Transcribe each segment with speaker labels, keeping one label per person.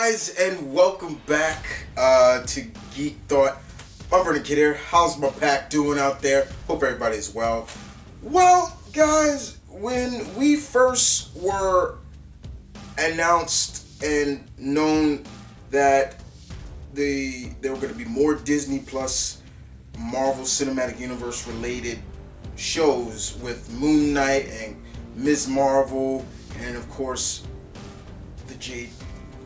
Speaker 1: guys, and welcome back to Geek Thought. I'm Vernon Kid here. How's my pack doing out there? Hope everybody's well. Well, guys, when we first were announced and known that there were going to be more Disney Plus Marvel Cinematic Universe related shows with Moon Knight and Ms. Marvel, and of course the Jade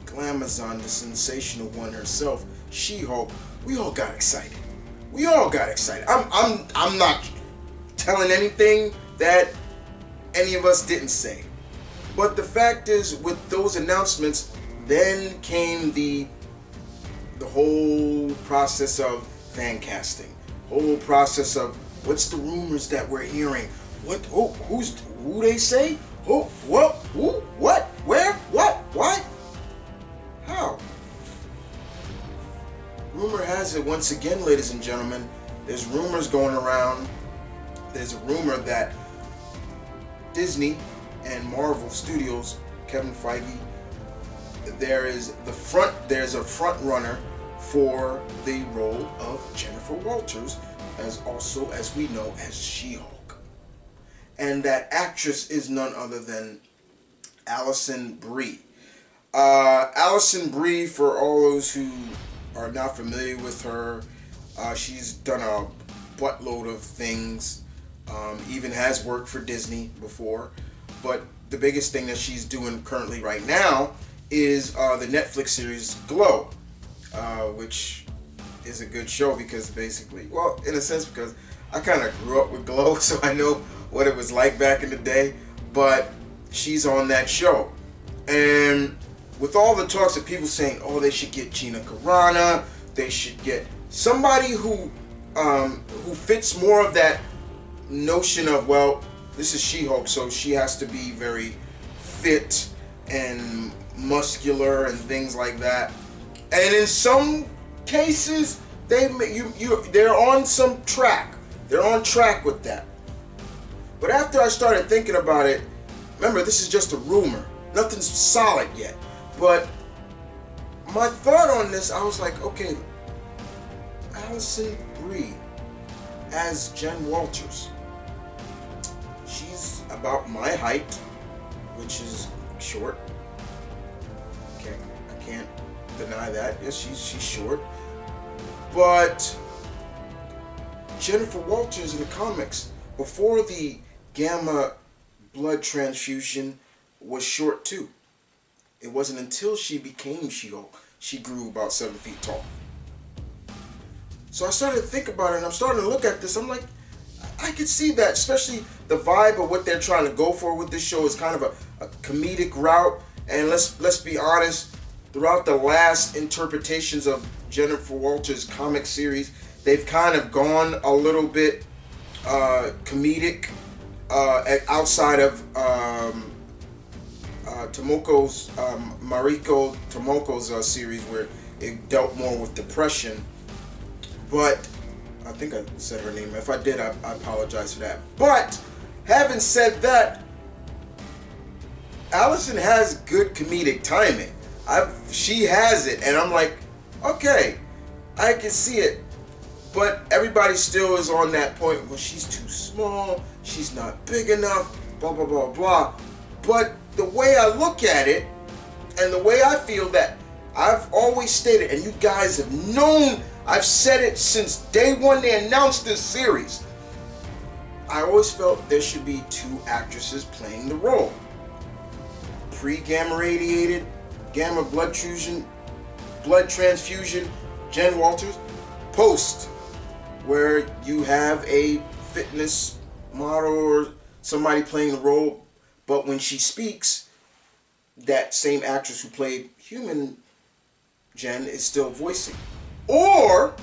Speaker 1: Glamazon, the sensational one herself, She-Hulk, we all got excited. I'm not telling anything that any of us didn't say. But the fact is, with those announcements, then came the whole process of fan casting. Whole process of what's the rumors that we're hearing? Who they say? Who, what, where, what, why? How? Rumor has it, once again, ladies and gentlemen, there's rumors going around. There's a rumor that Disney and Marvel Studios, Kevin Feige, there's a front runner for the role of Jennifer Walters, as we know as She-Hulk. And that actress is none other than Alison Brie. Alison Brie, for all those who are not familiar with her, she's done a buttload of things, even has worked for Disney before, but the biggest thing that she's doing currently right now is the Netflix series Glow, which is a good show because basically, well, in a sense, because I kind of grew up with Glow, so I know what it was like back in the day, but she's on that show. And with all the talks of people saying, oh, they should get Gina Carano, they should get somebody who fits more of that notion of, well, this is She-Hulk, so she has to be very fit and muscular and things like that. And in some cases, they're on some track. They're on track with that. But after I started thinking about it, remember, this is just a rumor. Nothing's solid yet. But my thought on this, I was like, okay, Alison Brie as Jen Walters. She's about my height, which is short. I can't deny that. Yes, she's short. But Jennifer Walters in the comics, before the gamma blood transfusion, was short too. It wasn't until she became She-Hulk she grew about 7 feet tall. So I started to think about it, and I'm starting to look at this. I'm like, I could see that, especially the vibe of what they're trying to go for with this show is kind of a comedic route. And let's be honest, throughout the last interpretations of Jennifer Walters' comic series, they've kind of gone a little bit comedic outside of Mariko Tomoko's series, where it dealt more with depression. But I think I said her name. If I did, I apologize for that. But having said that, Allison has good comedic timing. She has it, and I'm like, okay, I can see it. But everybody still is on that point, well, she's too small, she's not big enough, blah, blah, blah, blah. But the way I look at it, and the way I feel that I've always stated, and you guys have known, I've said it since day one they announced this series, I always felt there should be two actresses playing the role. Pre-gamma radiated, gamma blood transfusion, Jen Walters. Post, where you have a fitness model or somebody playing the role, but when she speaks, that same actress who played human Jen is still voicing. Or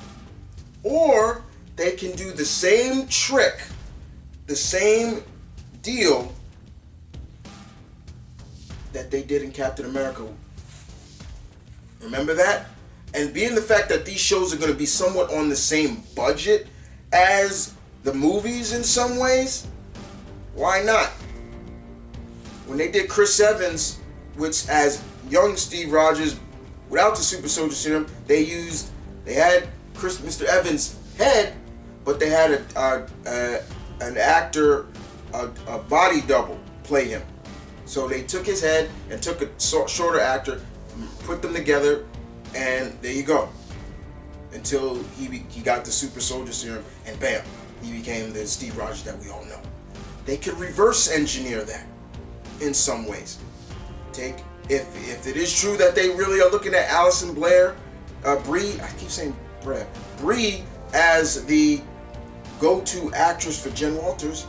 Speaker 1: they can do the same trick, the same deal that they did in Captain America. Remember that? And being the fact that these shows are going to be somewhat on the same budget as the movies in some ways, why not? When they did Chris Evans, which as young Steve Rogers without the super soldier serum, they had Mr. Evans' head, but they had an actor, a body double play him. So they took his head and took a shorter actor, put them together, and there you go. Until he got the super soldier serum, and bam, he became the Steve Rogers that we all know. They could reverse engineer that in some ways. If it is true that they really are looking at Alison Brie, I keep saying Brie as the go-to actress for Jen Walters,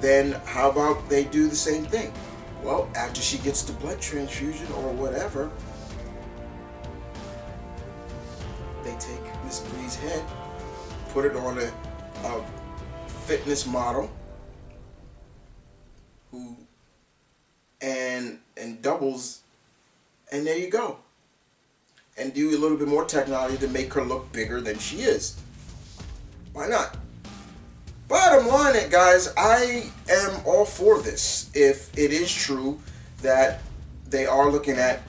Speaker 1: then how about they do the same thing? Well, after she gets the blood transfusion or whatever, they take Miss Brie's head, put it on a fitness model and doubles, and there you go. And do a little bit more technology to make her look bigger than she is. Why not? Bottom line, guys, I am all for this. If it is true that they are looking at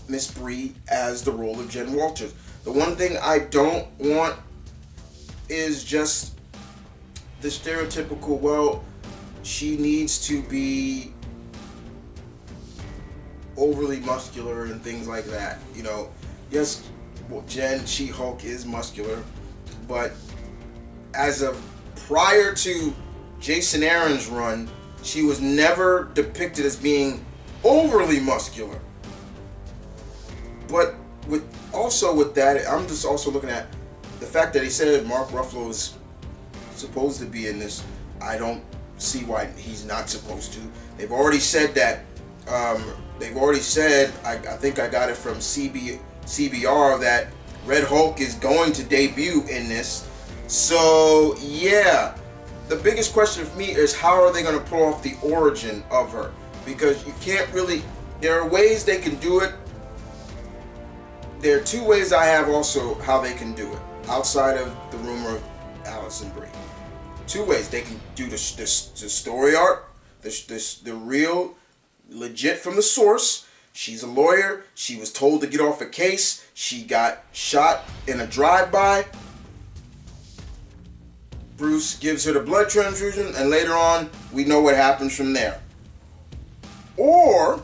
Speaker 1: Miss Brie as the role of Jen Walters. The one thing I don't want is just the stereotypical, well, she needs to be overly muscular and things like that. You know, yes, well, Jen, She-Hulk is muscular, but as of prior to Jason Aaron's run, she was never depicted as being overly muscular. But with that, I'm just also looking at the fact that he said Mark Ruffalo is supposed to be in this. I don't see why he's not supposed to. They've already said that. I think I got it from CBR that Red Hulk is going to debut in this. So yeah, the biggest question for me is how are they going to pull off the origin of her? Because you can't really. There are ways they can do it. There are two ways I have also how they can do it outside of the rumor of Alison Brie. Two ways they can do the story arc, the real, legit from the source. She's a lawyer. She was told to get off a case. She got shot in a drive-by. Bruce gives her the blood transfusion, and later on, we know what happens from there. Or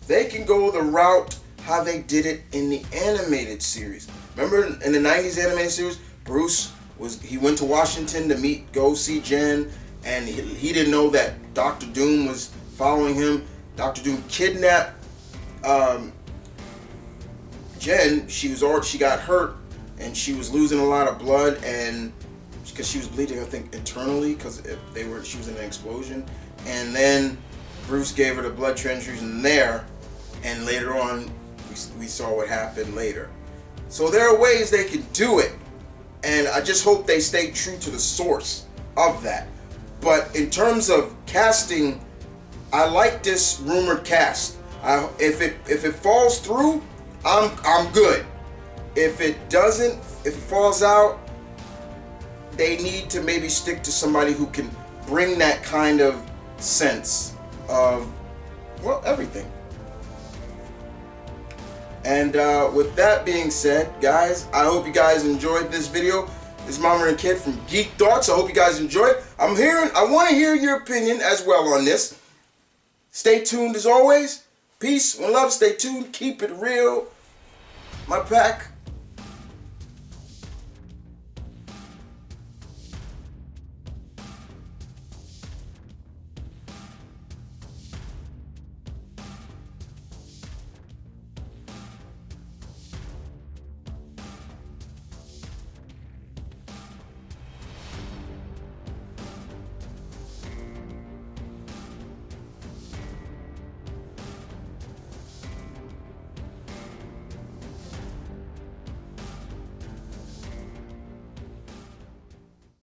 Speaker 1: they can go the route how they did it in the animated series. Remember in the 90s animated series, Bruce went to Washington to go see Jen, and he didn't know that Dr. Doom was following him. Dr. Doom kidnapped Jen. She got hurt, and she was losing a lot of blood, and because she was bleeding, I think internally, because she was in an explosion, and then Bruce gave her the blood transfusion there, and later on we saw what happened later. So there are ways they can do it, and I just hope they stay true to the source of that. But in terms of casting, I like this rumored cast. If it falls through, I'm good. If it doesn't, if it falls out, they need to maybe stick to somebody who can bring that kind of sense of, well, everything. And with that being said, guys, I hope you guys enjoyed this video. This is Mama and Kid from Geek Thoughts. I hope you guys enjoyed. I want to hear your opinion as well on this. Stay tuned as always. Peace and love. Stay tuned. Keep it real. My pack.